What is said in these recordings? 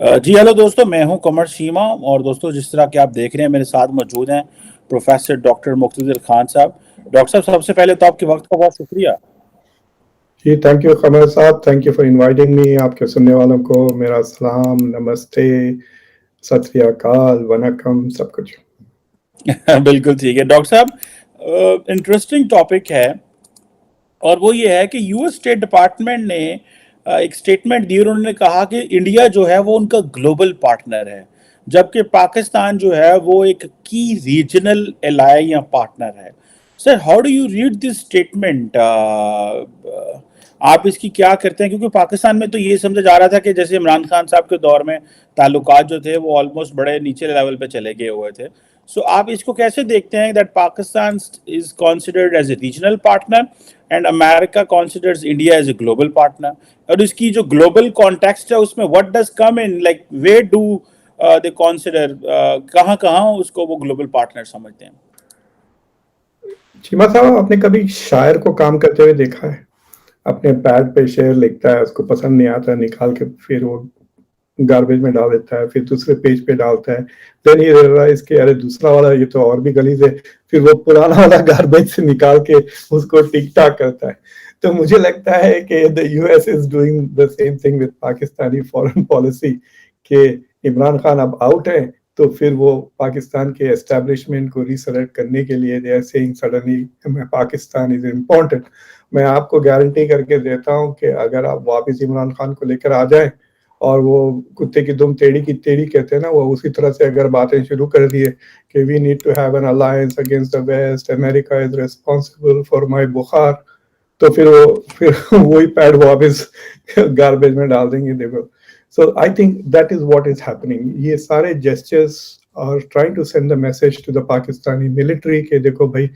जी hello दोस्तों, मैं हूं कमर शीमा। और दोस्तों, जिस तरह कि आप देख रहे हैं, मेरे साथ मौजूद हैं प्रोफेसर डॉक्टर मुक्तदर खान साहब। डॉक्टर साहब, सबसे पहले तो आपके वक्त का बहुत शुक्रिया। जी थैंक यू कमर साहब, thank you for inviting me. आपके सुनने वालों को मेरा सलाम, नमस्ते, सत श्री अकाल, वनकम, सब कुछ। बिल्कुल ठीक है डॉक्टर साहब, इंटरेस्टिंग टॉपिक है। और वो ये है कि यूएस स्टेट डिपार्टमेंट ने एक स्टेटमेंट दी। उन्होंने कहा कि इंडिया जो है वो उनका ग्लोबल पार्टनर है, जबकि पाकिस्तान जो है वो एक की रीजनल एलाई या पार्टनर है। Sir, how do you read this statement? आप इसकी क्या करते हैं? क्योंकि पाकिस्तान में तो ये समझा जा रहा था कि जैसे इमरान खान साहब के दौर में ताल्लुकात जो थे वो ऑलमोस्ट बड़े नीचे लेवल पे चले गए हुए थे। सो आप इसको कैसे देखते हैं that Pakistan is considered as a regional partner and America considers India as a global partner? और इसकी जो ग्लोबल कॉन्टेक्स्ट है उसमें what does come in, like where do they consider, कहाँ कहाँ उसको वो ग्लोबल पार्टनर समझते हैं? चीमा साहब, आपने कभी शायर को काम करते हुए देखा है? अपने पैड पे शेर लिखता है, उसको पसंद नहीं आता, निकाल के फिर वो गार्बेज में डाल देता है, फिर दूसरे पेज पे डालता है। देन ये रियलाइज कि अरे दूसरा वाला ये तो और भी गलीज है, फिर वो पुराना वाला गार्बेज से निकाल के उसको टिक टाक करता है। तो मुझे लगता है कि the US is doing the same thing with Pakistani foreign policy कि इमरान खान अब आउट है, तो फिर वो पाकिस्तान के एस्टेब्लिशमेंट को रिसरेक्ट करने के लिए they are saying suddenly Pakistan is important. मैं आपको गारंटी करके देता हूं कि अगर आप वापस इमरान खान को लेकर आ जाए और वो कुत्ते की दुम टेढ़ी की टेढ़ी कहते हैं ना, वो उसी तरह से अगर बातें शुरू कर दिए कि we need to have an alliance against the West, America is responsible for my बुखार, तो फिर वही पैड वापस गार्बेज में डाल देंगे। देखो, so I think that is what is happening. ये सारे gestures are trying to send the message to the Pakistani military कि देखो भाई,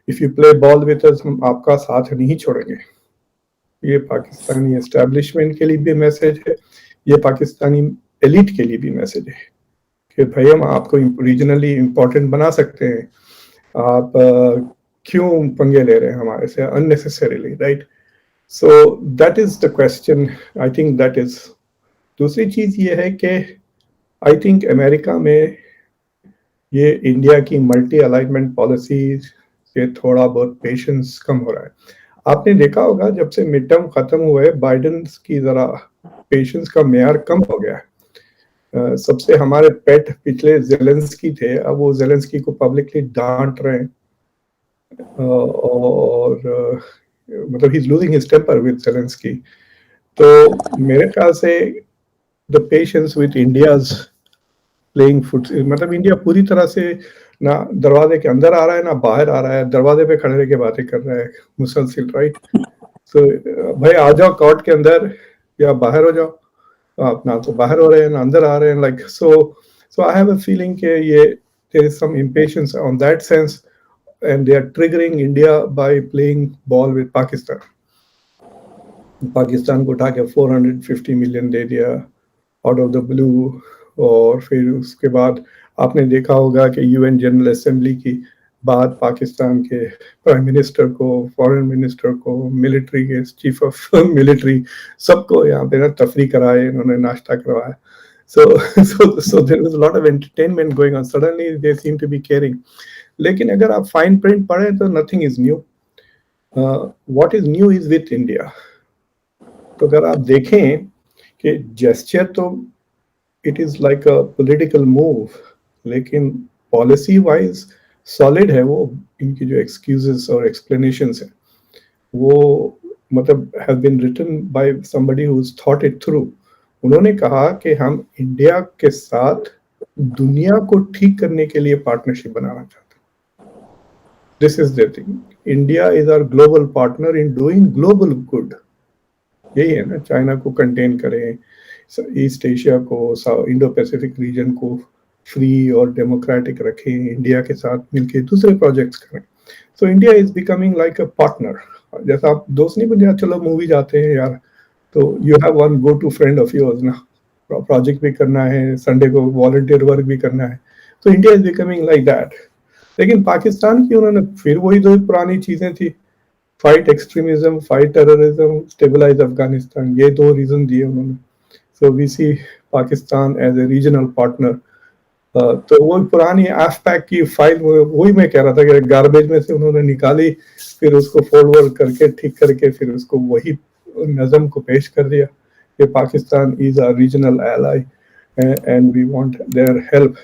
if you play ball with us, हम आपका साथ नहीं छोड़ेंगे। ये पाकिस्तानी एस्टेब्लिशमेंट के लिए भी मैसेज है, ये पाकिस्तानी एलिट के लिए भी मैसेज है कि भाई हम आपको रीजनली इम्पोर्टेंट बना सकते हैं, आप क्यों पंगे ले रहे हैं हमारे से unnecessarily, right? So that is the question, I think that is. दूसरी चीज ये है कि आई थिंक अमेरिका में ये इंडिया की मल्टी अलाइनमेंट पॉलिसी से थोड़ा बहुत पेशेंस कम हो रहा है। आपने देखा होगा जब से मिड टर्म खत्म हुए, बाइडेन की जरा पेशेंस का मेयार कम हो गया है। सबसे हमारे पेट पिछले जेलेंस्की थे, अब वो जेलेंस्की को पब्लिकली डांट रहे हैं। और मतलब he is losing his temper with Zelensky. तो मेरे ख्याल से the patience with India's playing foot, मतलब इंडिया पूरी तरह से ना दरवाजे के अंदर आ रहा है ना बाहर आ रहा है, दरवाजे पे खड़े रह के बातें कर रहा है मुसलसिल, राइट? सो भाई आ जाओ कोर्ट के अंदर या बाहर हो जाओ। आप ना तो बाहर हो रहे हैं ना अंदर आ रहे हैं, like so I have a feeling कि ये there is some impatience on that sense and they are triggering India by playing ball with Pakistan. Pakistan को उठा के 450 मिलियन दे दिया आउट ऑफ द ब्लू। और फिर उसके बाद आपने देखा होगा कि यूएन जनरल असेंबली की बात पाकिस्तान के प्राइम मिनिस्टर को, फॉरेन मिनिस्टर को, मिलिट्री के चीफ ऑफ मिलिट्री, सबको यहाँ पे ना तफरी कराए, इन्होंने नाश्ता करवाया। So there was a lot of entertainment going on. Suddenly they seem to be caring. लेकिन अगर आप फाइन प्रिंट पढ़े तो nothing is new. What is new is with India. तो अगर आप देखें कि जेस्चर तो it is like a political move, लेकिन पॉलिसी वाइज सॉलिड है वो। इनकी जो एक्सक्यूजेस और एक्सप्लेनेशंस है वो मतलब have been written by somebody who has thought it through. उन्होंने कहा कि हम इंडिया के साथ दुनिया को ठीक करने के लिए पार्टनरशिप बनाना चाहते हैं। This is the thing, India is our global partner in doing global good. यही है ना, चाइना को कंटेन करें, ईस्ट एशिया को, इंडो पैसिफिक रीजन को फ्री और डेमोक्रेटिक रखें, इंडिया के साथ मिलकर दूसरे प्रोजेक्ट्स करें। So India is becoming like a partner. जैसा आप दोस्त नहीं बन जाते, चलो मूवी जाते हैं यार, तो you have one go to friend of yours ना, प्रोजेक्ट भी करना है, संडे को वॉलंटियर वर्क भी करना है। तो India is becoming like that. लेकिन पाकिस्तान की उन्होंने फिर वही दो पुरानी चीजें थी, fight extremism, fight terrorism, stabilise Afghanistan, ये दो रीजन दिए उन्होंने। So we see Pakistan as a regional partner. तो वो पुरानी एफपैक की फाइल, वही मैं कह रहा था कि गार्बेज में से उन्होंने निकाली, फिर उसको फॉरवर्ड करके ठीक करके फिर उसको वही नज़म को पेश कर दिया कि Pakistan is a regional ally and we want their help.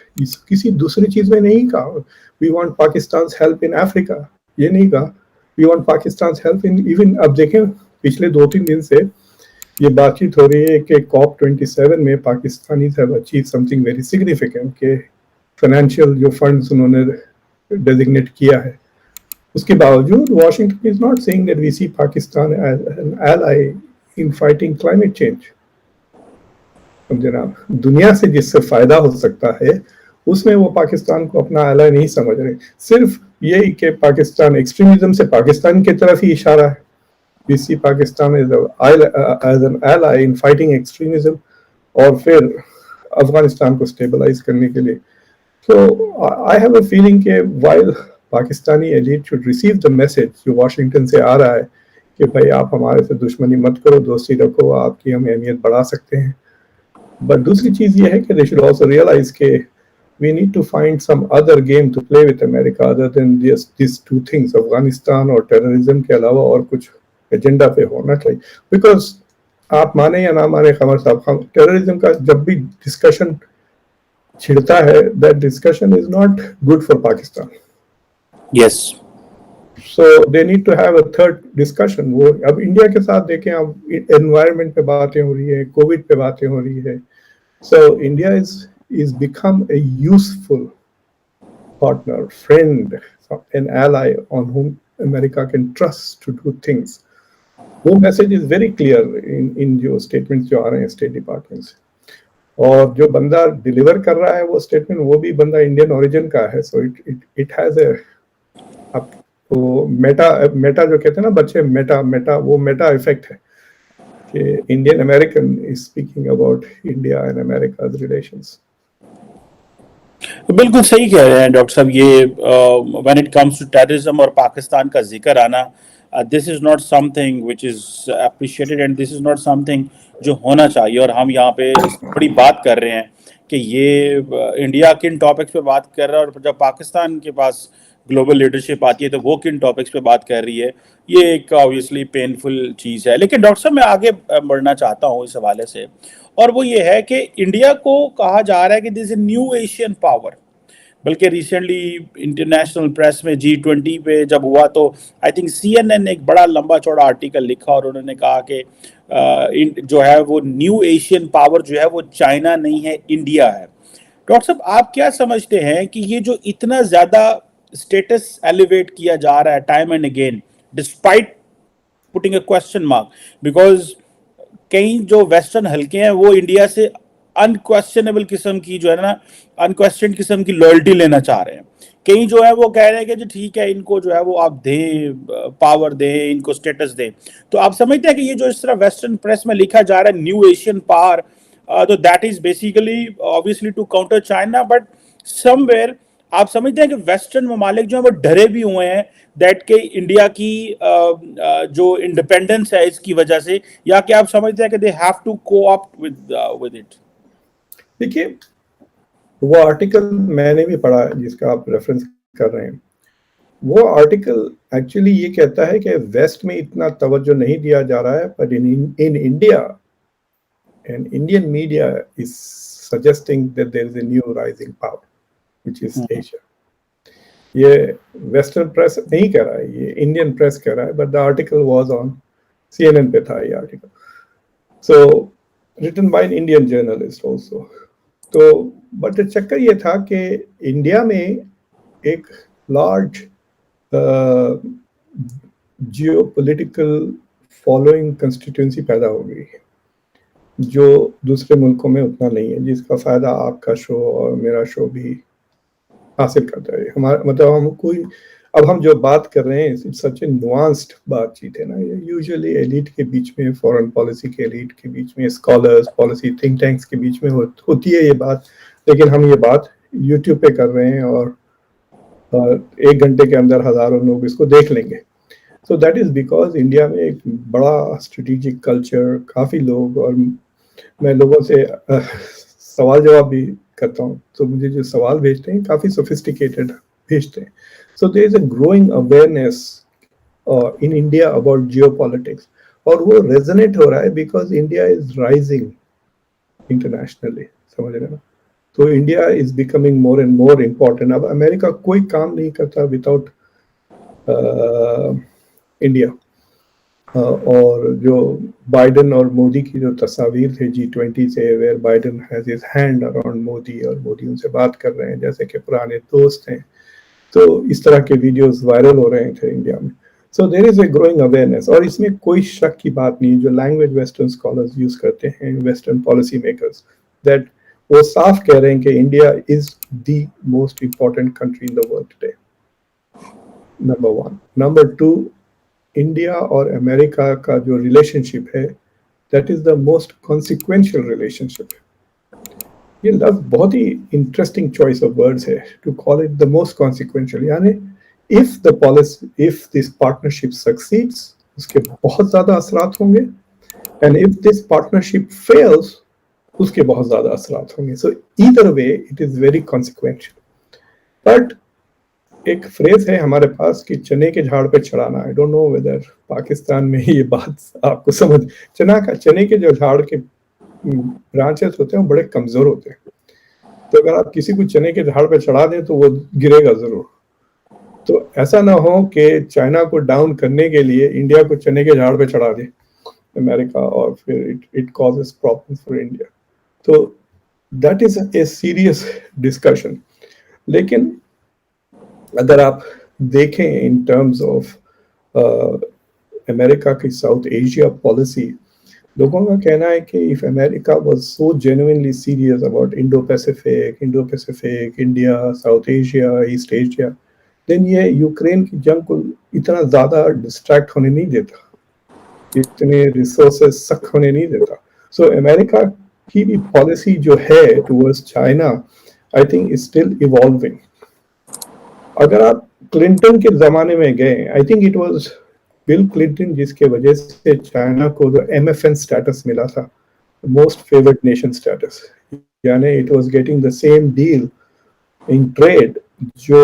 किसी दूसरी चीज में नहीं कहा we want Pakistan help in Africa, ये नहीं कहा we want Pakistan help in even. अब देखें पिछले 2-3 दिन से ये बातचीत हो रही है कि COP27 में Pakistanis have achieve something very significant, के फाइनेंशियल जो फंड्स उन्होंने डेजिग्नेट किया है, उसके बावजूद Washington is not saying that we see Pakistan as an ally in fighting climate change. जनाब, दुनिया से जिससे फायदा हो सकता है उसमें वो पाकिस्तान को अपना एलाई नहीं समझ रहे। सिर्फ यही कि पाकिस्तान एक्सट्रीमिज्म से पाकिस्तान की तरफ ही इशारा है। We see Pakistan as an ally in fighting extremism, और फिर अफगानिस्तान को स्टेबलाइज करने के लिए। So I have a feeling कि while Pakistani elite should receive the message जो वाशिंगटन से आ रहा है कि भाई आप हमारे से दुश्मनी मत करो, दोस्ती रखो, आपकी हम अहमियत बढ़ा सकते हैं, बट दूसरी चीज ये है कि they should also realize कि we need to find some other game to play with America other than these two things, Afghanistan और टेररिज्म के अलावा और कुछ एजेंडा पे होना चाहिए। बिकॉज आप माने या ना माने खबर साहब, हम टेररिज्म का जब भी डिस्कशन छिड़ता है that discussion is not good for Pakistan. Yes, so they need to have a third discussion. वो अब इंडिया के साथ देखें, अब एनवायरनमेंट पे बातें हो रही है, कोविड पे बातें हो रही है। So India is become a useful partner, friend, an ally on whom America can trust to do things. वो message is very clear in जो स्टेटमेंट्स जो आ रहे हैं स्टेट डिपार्टमेंट से, और जो बंदा डिलीवर कर रहा है वो स्टेटमेंट वो भी बंदा इंडियन ओरिजिन का है। सो इट हैज ए, वो मेटा मेटा जो कहते हैं ना बच्चे, मेटा मेटा वो मेटा इफेक्ट है कि Indian American is speaking about India and America's relations. बिल्कुल सही कह रहे हैं डॉक्टर साहब। ये when it comes to terrorism और पाकिस्तान का जिक्र आना, this is not something which is appreciated and this is not something जो होना चाहिए। और हम यहाँ पे इस बड़ी बात कर रहे हैं कि ये इंडिया किन टॉपिक्स पे बात कर रहा है, और जब पाकिस्तान के पास ग्लोबल लीडरशिप आती है तो वो किन टॉपिक्स पे बात कर रही है, ये एक ऑब्वियसली पेनफुल चीज़ है। लेकिन डॉक्टर साहब मैं आगे बढ़ना चाहता हूँ इस हवाले से, और वो ये है कि इंडिया को कहा जा रहा है कि this is a new Asian power. बल्कि रिसेंटली इंटरनेशनल प्रेस में G20 पे जब हुआ तो आई थिंक CNN ने एक बड़ा लंबा चौड़ा आर्टिकल लिखा और उन्होंने कहा कि जो है वो न्यू एशियन पावर जो है वो चाइना नहीं है, इंडिया है। डॉक्टर साहब आप क्या समझते हैं कि ये जो इतना ज़्यादा स्टेटस एलिवेट किया जा रहा है time and again despite putting a question mark, because कई जो वेस्टर्न हल्के हैं वो इंडिया से अनक्वेश्चनेबल किस्म की जो है ना, अनक्वेश्चन किस्म की लॉयल्टी लेना चाह रहे हैं। कई जो है वो कह रहे हैं कि जो ठीक है इनको जो है वो आप दें, पावर दें, इनको स्टेटस दें। तो आप समझते हैं कि ये जो इस तरह वेस्टर्न प्रेस में लिखा जा रहा है न्यू एशियन पावर, तो that is basically obviously to counter China, but somewhere आप समझते हैं कि वेस्टर्न ममालिक जो है वो डरे भी हुए हैं दैट के इंडिया की जो इंडिपेंडेंस है इसकी वजह से, या कि आप समझते हैं कि they have to coopt with it? देखिए, वो आर्टिकल मैंने भी पढ़ा जिसका आप रेफरेंस कर रहे हैं। वो आर्टिकल एक्चुअली ये कहता है कि वेस्ट में इतना तवज्जो नहीं दिया जा रहा है, but in India and Indian media is suggesting that there is a new rising power which is Asia. ये वेस्टर्न प्रेस नहीं कह रहा है, ये इंडियन प्रेस कह रहा है, but the article was on CNN पे था ये article, so written by an Indian journalist also. तो बट चक्कर ये था कि इंडिया में एक large geo political following constituency पैदा हो गई है जो दूसरे मुल्कों में उतना नहीं है, जिसका फायदा आपका शो और मेरा शो भी हासिल करता है। हमारा मतलब हम कोई, अब हम जो बात कर रहे हैं सच ए नुआंस्ड बातचीत है ना, ये यूजुअली एलिट के बीच में, फॉरेन पॉलिसी के एलिट के बीच में, स्कॉलर्स, पॉलिसी थिंक टैंक्स के बीच में होती है ये बात। लेकिन हम ये बात यूट्यूब पे कर रहे हैं और 1 घंटे के अंदर हजारों लोग इसको देख लेंगे। So that is because India में एक बड़ा स्ट्रेटेजिक कल्चर, काफ़ी लोग, और मैं लोगों से सवाल जवाब भी करता हूँ, तो मुझे जो सवाल भेजते हैं काफ़ी सोफिस्टिकेटेड भेजते हैं. So there is a growing awareness in India about geopolitics, और वो रेजोनेट हो रहा है because India is rising internationally. समझ रहे हैं ना? तो India is becoming more and more important. अब अमेरिका कोई काम नहीं करता विदाउट इंडिया. और जो बाइडेन और मोदी की जो तस्वीर थे G20 से, where Biden has his hand around Modi और मोदी उनसे बात कर रहे हैं जैसे कि पुराने दोस्त हैं, तो इस तरह के वीडियोस वायरल हो रहे थे इंडिया में. So there is a growing awareness, और इसमें कोई शक की बात नहीं. जो लैंग्वेज वेस्टर्न स्कॉलर्स यूज करते हैं, वेस्टर्न पॉलिसी मेकर्स, दैट वो साफ कह रहे हैं कि India is the most important country in the world today. Number one. Number two, India और अमेरिका का जो रिलेशनशिप है, that is the most consequential relationship. ये लफ्ज बहुत ही इंटरेस्टिंग चॉइस ऑफ वर्ड्स है, to call it the most consequential. यानी if the policy, if this partnership succeeds, उसके बहुत ज्यादा असरात होंगे, and if this partnership fails, उसके बहुत ज्यादा असरात होंगे. सो either way it is very consequential. But एक फ्रेज है हमारे पास कि चने के झाड़ पे चढ़ाना. I don't know whether Pakistan में ये बात आपको समझ. चने के जो झाड़ के ब्रांचेस होते हैं वो बड़े कमजोर होते हैं, तो अगर आप किसी को चने के झाड़ पे चढ़ा दें तो वो गिरेगा जरूर. तो ऐसा ना हो कि चाइना को डाउन करने के लिए इंडिया को चने के झाड़ पे चढ़ा दे अमेरिका, और फिर it causes problems for India. तो that is a serious discussion. लेकिन अगर आप देखें इन टर्म्स ऑफ अमेरिका की साउथ एशिया पॉलिसी, लोगों का कहना है कि if America was so genuinely serious about Indo Pacific, India, south Asia, east Asia, then ये यूक्रेन की जंग को इतना ज़्यादा डिस्ट्रैक्ट होने नहीं देता, इतने रिसोर्सेस सक होने नहीं देता. सो अमेरिका की भी पॉलिसी जो है towards China, I think is still evolving. अगर आप क्लिंटन के ज़माने में गए, I think it was bill Clinton जिसके वजह से चाइना को जो MFN स्टेटस मिला था, मोस्ट फेवर्ड नेशन स्टेटस, यानी it was getting the same deal in trade जो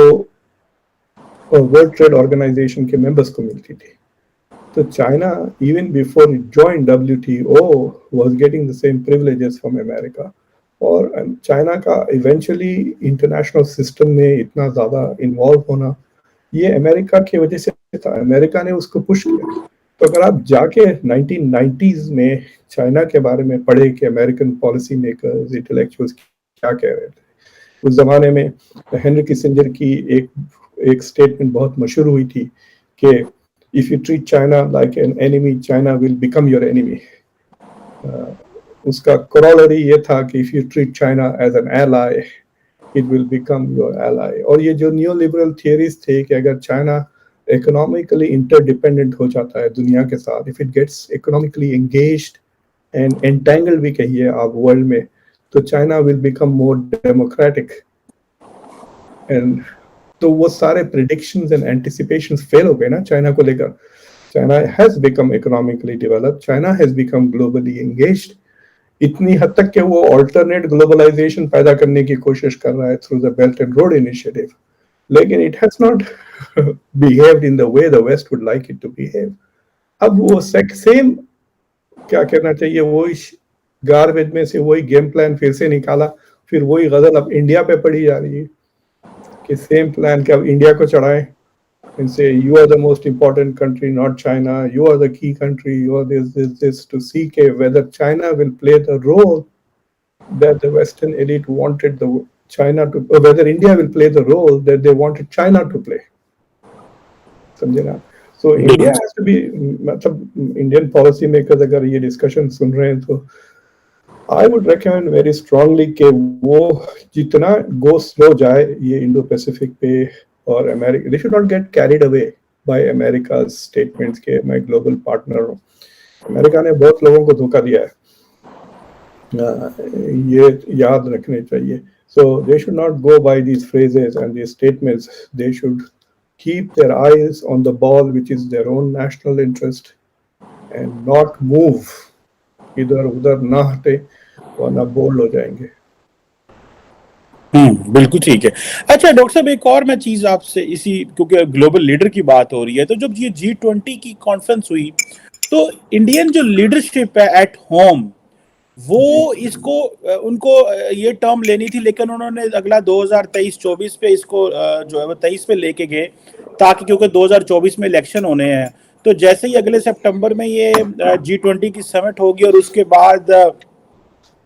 वर्ल्ड ट्रेड ऑर्गेनाइजेशन के मेंबर्स को मिलती थी. तो China even before it join WTO was getting the same privileges from America. और चाइना का इवेंचुअली इंटरनेशनल सिस्टम में इतना ज़्यादा इन्वॉल्व होना, ये अमेरिका की वजह से था. अमेरिका ने उसको पुश किया. तो अगर आप जाके 1990s में चाइना के बारे में पढ़े कि अमेरिकन पॉलिसी मेकर्स, इंटेलेक्चुअल्स क्या कह रहे थे, उस जमाने में हेनरी किसिंजर की एक स्टेटमेंट बहुत मशहूर हुई थी कि if you treat China like an enemy, China will become your enemy. उसका कोरोलरी ये था कि if you treat China as an ally, it will become your ally. और ये जो न्यू लिबरल थियरीज थे कि अगर चाइना इकोनॉमिकली इंटरडिपेंडेंट हो जाता है दुनिया के साथ, if it gets economically engaged and entangled भी कहिए आप वर्ल्ड में, तो China will become more democratic. And तो वो सारे प्रिडिक्शंस एंड एंटिसिपेशंस फेल हो गए ना चाइना को लेकर. China has become economically developed, China has become globally engaged, इतनी हद तक कि वो ऑल्टरनेट ग्लोबलाइजेशन पैदा करने की कोशिश कर रहा है through the belt and road initiative. लेकिन it has not behaved in the way the west would like it to behave. अब वो सेम क्या कहना चाहिए, वही गार्बेज में से वही गेम प्लान फिर से निकाला, फिर वही गजल अब इंडिया पे पड़ी जा रही है कि सेम प्लान के अब इंडिया को चढ़ाएं and say you are the most important country, not China. You are the key country. You are this to see whether China will play the role that the Western elite wanted the China to, or whether India will play the role that they wanted China to play. समझे ना? So India has to be, मतलब Indian policy makers अगर ये discussion सुन रहे हैं तो I would recommend very strongly कि वो जितना go slow जाए ये इंडो पैसिफिक पे, और America, they should not get carried away by America's statements कि मैं ग्लोबल पार्टनर हूँ. अमेरिका ने बहुत लोगों को धोखा दिया है, ये याद रखने चाहिए. So they should not go by these phrases and these statements. They should keep their eyes on the ball, which is their own national interest, and not move इधर उधर ना हटे, वरना बोल्ड हो जाएंगे। बिल्कुल ठीक है। अच्छा डॉक्टर साहब, एक और मैं चीज आपसे, इसी क्योंकि ग्लोबल लीडर की बात हो रही है, तो जब ये G20 की कॉन्फ्रेंस हुई, तो इंडियन जो लीडरशिप है एट होम, जी वो इसको उनको ये टर्म लेनी थी, लेकिन उन्होंने अगला 2023-24 पे इसको जो है वो 23 पे लेके गए, ताकि क्योंकि 2024 में इलेक्शन होने हैं। तो जैसे ही अगले सितंबर में ये G20 की समिट होगी और उसके बाद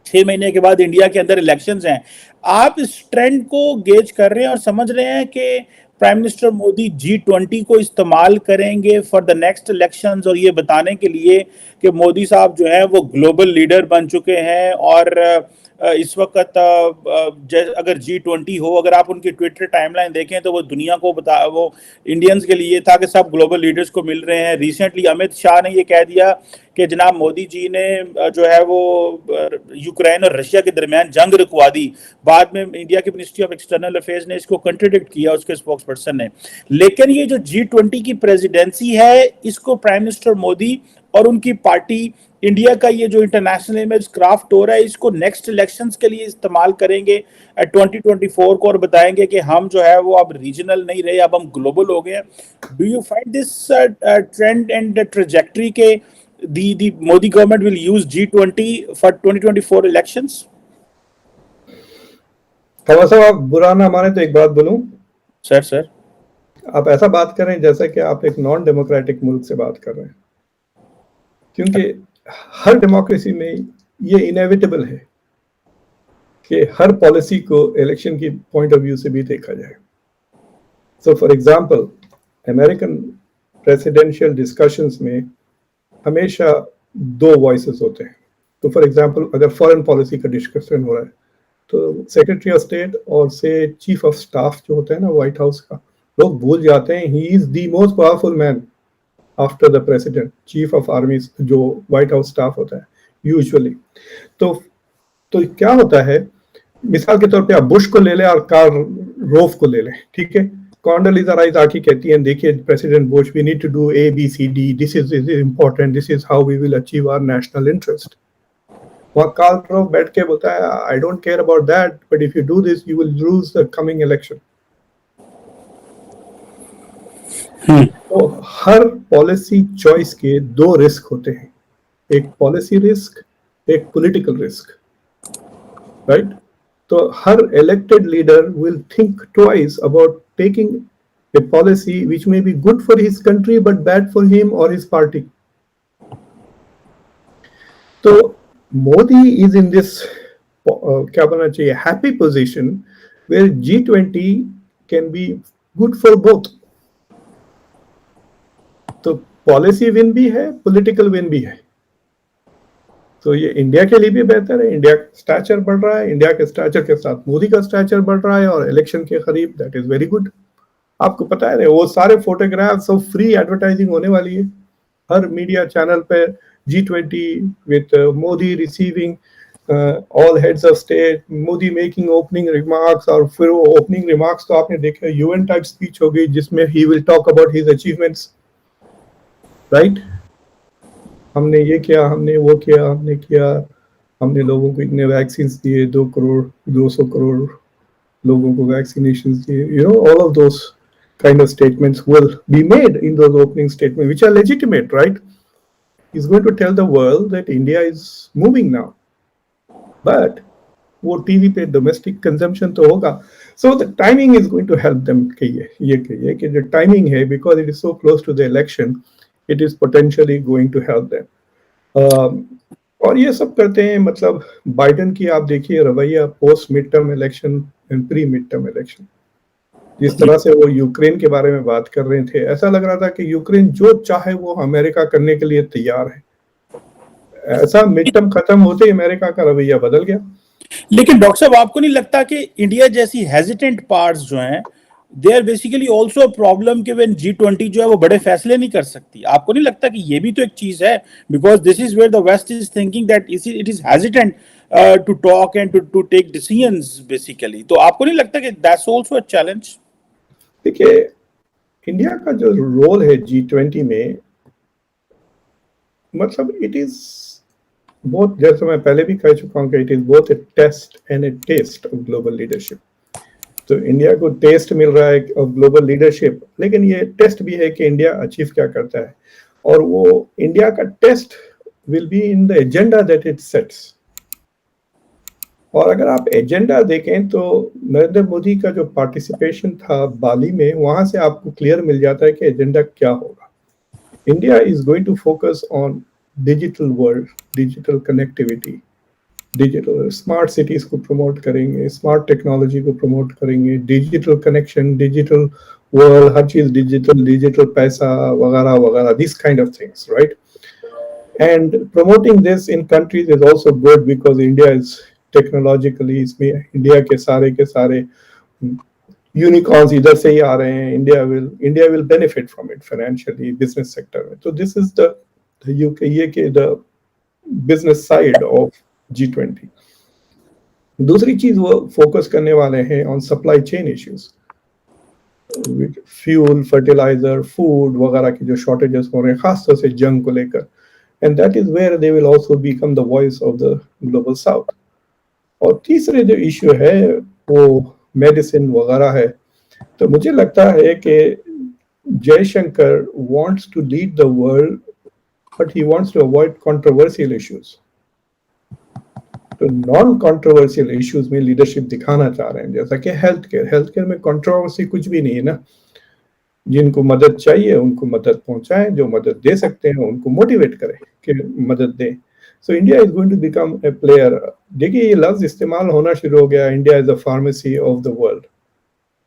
6 महीने के बाद इंडिया के अंदर इलेक्शंस हैं, आप इस ट्रेंड को गेज कर रहे हैं और समझ रहे हैं कि प्राइम मिनिस्टर मोदी G20 को इस्तेमाल करेंगे फॉर द नेक्स्ट इलेक्शंस, और ये बताने के लिए कि मोदी साहब जो हैं वो ग्लोबल लीडर बन चुके हैं, और इस वक्त अगर G20 हो, अगर आप उनकी ट्विटर टाइमलाइन देखें तो वो दुनिया को बता, वो इंडियंस के लिए था कि सब ग्लोबल लीडर्स को मिल रहे हैं। रिसेंटली अमित शाह ने ये कह दिया कि जनाब मोदी जी ने जो है वो यूक्रेन और रशिया के दरमियान जंग रुकवा दी। बाद में इंडिया की मिनिस्ट्री ऑफ एक्सटर्नल अफेयर्स ने इसको कंट्रोडिक्ट किया, उसके स्पोक्स पर्सन ने। लेकिन ये जो G20 की प्रेसिडेंसी है, इसको प्राइम मिनिस्टर मोदी और उनकी पार्टी, इंडिया का ये जो इंटरनेशनल इमेज क्राफ्ट हो रहा है, इसको नेक्स्ट इलेक्शंस के लिए इस्तेमाल करेंगे 2024 को, और बताएंगे कि हम जो है वो अब रीजनल नहीं रहे, अब हम ग्लोबल हो गए। Do you find this trend and trajectory के the Modi government will use G20 for 2024 elections? खबर साहब, आप बुरा ना माने तो एक बात बोलूं। सर आप ऐसा बात कर रहे हैं जैसा कि आप एक नॉन डेमोक्रेटिक मुल्क से बात कर रहे हैं, क्योंकि हर डेमोक्रेसी में ये इनएविटेबल है कि हर पॉलिसी को इलेक्शन की पॉइंट ऑफ व्यू से भी देखा जाए। So for example, American presidential discussions में हमेशा दो वॉइसेस होते हैं। तो फॉर एग्जांपल, अगर फॉरेन पॉलिसी का डिस्कशन हो रहा है तो सेक्रेटरी ऑफ स्टेट और से चीफ ऑफ स्टाफ जो होता है ना व्हाइट हाउस का, लोग भूल जाते हैं he is the most powerful man after the president, chief of army जो व्हाइट हाउस स्टाफ होता है यूजुअली। तो तो क्या होता है, मिसाल के तौर पे आप बुश को ले लें और कार्ल रोफ को ले लें, ठीक है। कॉन्डोलीजा राइस आके कहती हैं, देखिए president Bush, we need to do A B C D, this is important, this is how we will achieve our national interest. वहां कार्ल रोफ बैठ के बोलता है, I don't care about that, but if you do this you will lose the coming election. तो हर policy choice के दो risk होते हैं, एक पॉलिसी रिस्क, एक पॉलिटिकल रिस्क, राइट। तो हर elected leader will think twice about taking a policy which may be good for his country but bad for him or his party. तो Modi is in this क्या बोलना चाहिए, happy position where G20 can be good for both. तो policy win भी है, political win भी है। तो ये इंडिया के लिए भी बेहतर है, इंडिया का स्टैचर बढ़ रहा है, इंडिया के स्टैचर के साथ मोदी का स्टैचर बढ़ रहा है, और इलेक्शन के करीब, दैट इज वेरी गुड। आपको पता है वो सारे फोटोग्राफ्स सब फ्री एडवर्टाइजिंग होने वाली है हर मीडिया चैनल पे। G20 with Modi receiving all heads of state, Modi making opening remarks, और फिर वो ओपनिंग रिमार्क्स तो आपने देखा यूएन टाइप स्पीच हो गई जिसमें he will talk about his achievements, right. हमने ये किया, हमने वो किया, हमने किया, हमने लोगों को इतने वैक्सीन दिए, 2 करोड़ 200 करोड़ लोगों को वैक्सीनेशन दिए, you know, all of those kind of statements will be made in those opening statements, which are legitimate, right? He's going to tell the world that India is moving now, but वो TV पे domestic consumption तो होगा। So the timing is going to help them. कहिए कि जो timing है, because it is so close to the election, it is potentially going to help them. और ये सब करते हैं, मतलब बाइडेन की आप देखिए रवैया post mid term election and pre mid term election, जिस तरह से वो यूक्रेन के बारे में बात कर रहे थे, ऐसा लग रहा था कि यूक्रेन जो चाहे वो अमेरिका करने के लिए तैयार है। ऐसा मिड टर्म खत्म होते ही अमेरिका का रवैया बदल गया। लेकिन डॉक्टर साहब, आपको नहीं लगता कि इंडिया जैसी हेजिटेंट पार्ट्स जो हैं, they are basically also problem कि व्हेन G20 जो है वो बड़े फैसले नहीं कर सकती? आपको नहीं लगता कि ये भी तो एक चीज है? Because this is where the west is thinking that it is hesitant to talk and to take decisions basically. तो आपको नहीं लगता कि दैट्स ऑल्सो अ चैलेंज? देखिए, इंडिया का जो रोल है G20 में, मतलब इट इज बहुत, जैसे मैं पहले भी कह चुका हूँ कि it is both a test and a test of global leadership. तो इंडिया को टेस्ट मिल रहा है ऑफ ग्लोबल लीडरशिप, लेकिन ये टेस्ट भी है कि इंडिया अचीव क्या करता है। और वो इंडिया का test will be in the agenda that it sets. और अगर आप एजेंडा देखें तो नरेंद्र मोदी का जो पार्टिसिपेशन था बाली में, वहां से आपको क्लियर मिल जाता है कि एजेंडा क्या होगा। India is going to focus on digital world, digital connectivity, digital smart cities को प्रमोट करेंगे, स्मार्ट टेक्नोलॉजी को प्रमोट करेंगे, डिजिटल कनेक्शन, डिजिटल वर्ल्ड, हर चीज डिजिटल, डिजिटल पैसा वगैरह वगैरह, this kind of things, right? And promoting this in countries is also good because India is technologically, इसमें इंडिया के सारे यूनिकॉर्न्स इधर से ही आ रहे हैं। India will benefit from it financially, business sector में। तो दिस इज द ये के the business side of G20। दूसरी चीज वो फोकस करने वाले हैं on supply chain issues, fuel, fertiliser, food वगैरह की जो शॉर्टेजेस हो रहे हैं, खासतौर से जंग को लेकर। And that is where they will also become the voice of the global south. और तीसरे जो इश्यू है वो मेडिसिन वगैरह है। तो मुझे लगता है कि Jaishankar wants to lead the world, but he wants to avoid controversial issues. तो नॉन कंट्रोवर्शियल इश्यूज में लीडरशिप दिखाना चाह रहे हैं, जैसा कि हेल्थ केयर में कंट्रोवर्सी कुछ भी नहीं है ना। जिनको मदद चाहिए उनको मदद पहुंचाएं, जो मदद दे सकते हैं उनको मोटिवेट करें कि मदद दें। So India is going to become a player. देखिए ये लफ्ज इस्तेमाल होना शुरू हो गया, India is the pharmacy of the world.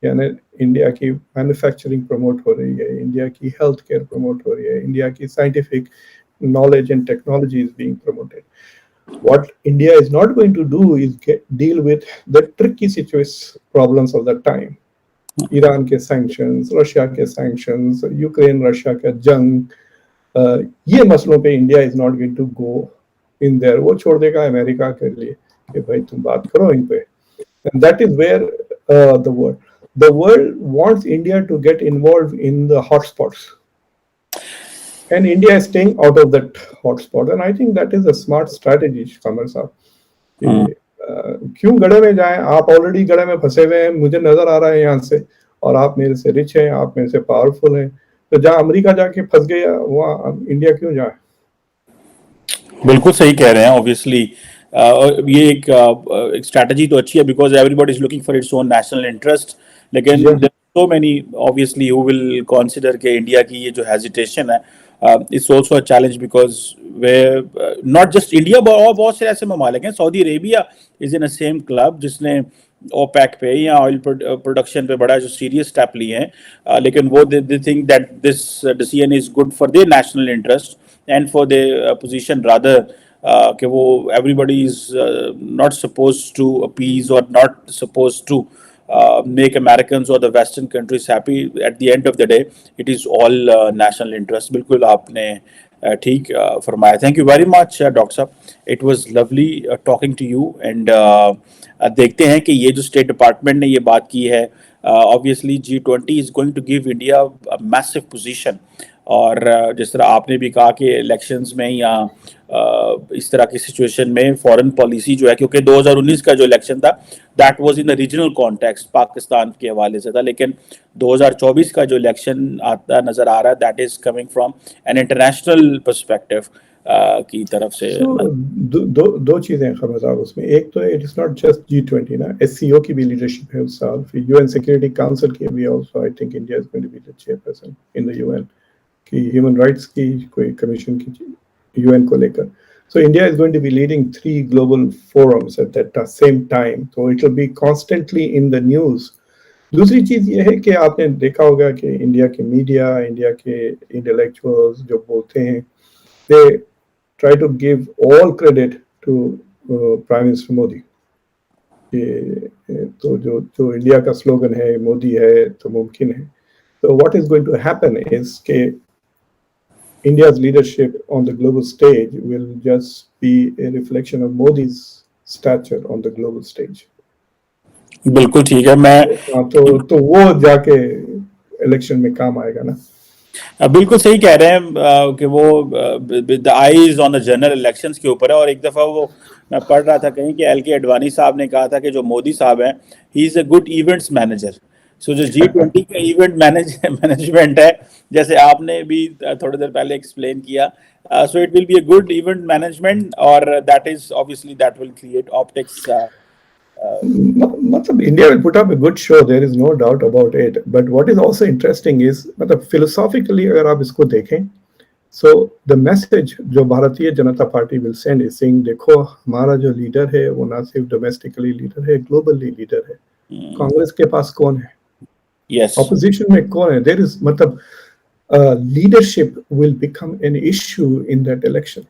यानी इंडिया की मैन्युफैक्चरिंग प्रमोट हो रही है, इंडिया की हेल्थ केयर प्रमोट हो रही है, इंडिया की scientific knowledge and technology is being promoted. What India is not going to do is deal with the tricky situation problems of the time. Iran के sanctions, Russia के sanctions, Ukraine Russia का जंग, ये मसलों पे India is not going to go in there. वो छोड़ देगा अमेरिका के लिए कि भाई तुम बात करो इन पे। And that is where the world wants India to get involve in the hotspots, and India is staying out of that hotspot, and I think that is a smart strategy, Khamar साहब। क्यों गड़े में जाएं? आप already गड़े में फंसे हुए हैं, मुझे नजर आ रहा है यहाँ से, और आप मेरे से रिच हैं, आप मेरे से पावरफुल हैं। तो जहाँ अमेरिका जाके फंस गया वहाँ इंडिया क्यों जाए? बिल्कुल सही कह रहे हैं ऑब्वियसली। ये एक स्ट्रैटेजी तो अच्छी है because everybody is looking for its own national interest, लेकिन Yeah. so many obviously who will consider कि इंडिया की ये जो हेजिटेशन है it's also a challenge because way not just India, और बहुत से ऐसे ममालिक हैं, Saudi Arabia is in a same club जिसने ओपेक पे या ऑयल प्रोडक्शन पे बड़ा जो सीरियस स्टेप लिए हैं, लेकिन वो they think that this decision is good for their national interest and for their position rather, कि वो everybody is not suppose to appease और not suppose to make Americans or the Western countries happy. At the end of the day, it is all national interest. बिल्कुल आपने ठीक फरमाया। Thank you very much, Dr. साहब। It was lovely talking to you and देखते हैं कि ये जो स्टेट डिपार्टमेंट ने ये बात की है, obviously G20 is going to give India a massive position। और जिस तरह आपने भी कहा कि इलेक्शंस में या इस तरह की सिचुएशन में फॉरेन पॉलिसी जो है, क्योंकि 2019 का जो इलेक्शन था that was in the regional context, Pakistan के हवाले से था, लेकिन 2024 का जो इलेक्शन आता नजर आ रहा है that is coming from an international perspective की तरफ से। दो चीजें खबर साहब उसमें। एक तो it is not just G20 ना, SCO की भी लीडरशिप है उस साल, फिर UN सिक्योरिटी काउंसिल की भी also I think India is going to be the chairperson in the UN की ह्यूमन राइट्स की कोई कमीशन की UN को लेकर। So India is going to be leading 3 global forums at that same time. So it will be constantly in the news. दूसरी चीज ये है कि आपने देखा होगा कि इंडिया के मीडिया, इंडिया के इंटेलेक्चुअल्स जो बोलते हैं, they try to give all credit to Prime Minister Modi। तो जो इंडिया का स्लोगन है मोदी है तो मुमकिन है। So what is going to happen is कि India's leadership on the global stage will just be a reflection of Modi's stature on the global stage। बिल्कुल ठीक है। मैं तो वो जाके इलेक्शन में काम आएगा ना। बिल्कुल सही कह रहे हैं कि वो the eyes on the general elections के ऊपर है। और एक दफ़ा वो मैं पढ़ रहा था कहीं कि एल के अडवाणी साहब ने कहा था कि जो मोदी साहब हैं, he is a good events manager. So जो G20 का इवेंट मैनेजमेंट है, जैसे आपने भी थोड़ी देर पहले एक्सप्लेन किया, so it will be a good event management, और that is obviously that will create optics. मतलब India will put up a good show, there is no doubt about it. But what is also interesting is मतलब philosophically अगर आप इसको देखें, so the message जो Bharatiya Janata party will send is saying देखो हमारा जो लीडर है वो ना सिर्फ डोमेस्टिकली लीडर है, ग्लोबली लीडर है। कांग्रेस के पास कौन है, यस, ऑपोजिशन में कौन है, देयर इज मतलब leadership will become an issue in that election.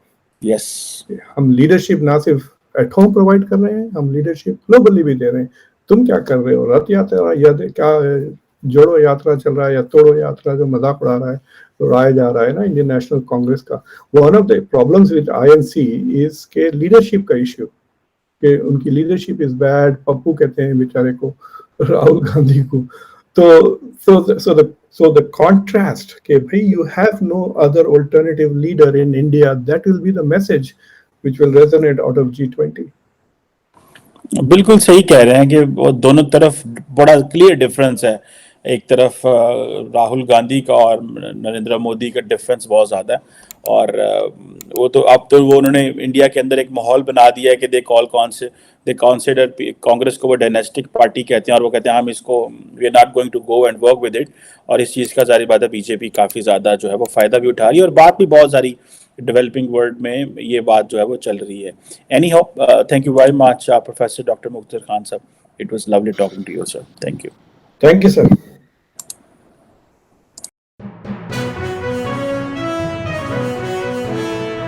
Yes, हम लीडरशिप ना सिर्फ एट होम प्रोवाइड कर रहे हैं, हम लीडरशिप ग्लोबली भी दे रहे हैं। तुम क्या कर रहे हो, रथ यात्रा या क्या जोड़ो यात्रा चल रहा है या तोड़ो यात्रा जो मजाक उड़ा रहा है, उड़ाया जा रहा है ना इंडियन नेशनल कांग्रेस का। One of the problems with INC is के लीडरशिप का इश्यू, कि उनकी लीडरशिप इज बैड। पप्पू कहते हैं बेचारे को, राहुल गांधी को। तो so the contrast कि भाई you have no other alternative leader in India, that will be the message which will resonate out of G20। बिल्कुल सही कह रहे हैं कि वो दोनों तरफ बड़ा क्लियर डिफरेंस है। एक तरफ राहुल गांधी का और नरेंद्र मोदी का डिफरेंस बहुत ज़्यादा है। और वो तो अब तो वो उन्होंने इंडिया के अंदर एक माहौल बना दिया है कि दे कॉन्सिडर कांग्रेस को वो डायनेस्टिक पार्टी कहते हैं, और वो कहते हैं हम इसको we are not going to go and work with it. और इस चीज़ का जारी बात है बीजेपी काफ़ी ज़्यादा जो है वो फ़ायदा भी उठा रही है, और बात भी बहुत सारी डेवलपिंग वर्ल्ड में ये बात जो है वो चल रही है। Any hope, thank you very much professor doctor Mukhtar Khan साहब। It was lovely talking to you sir. Thank you. Thank you sir.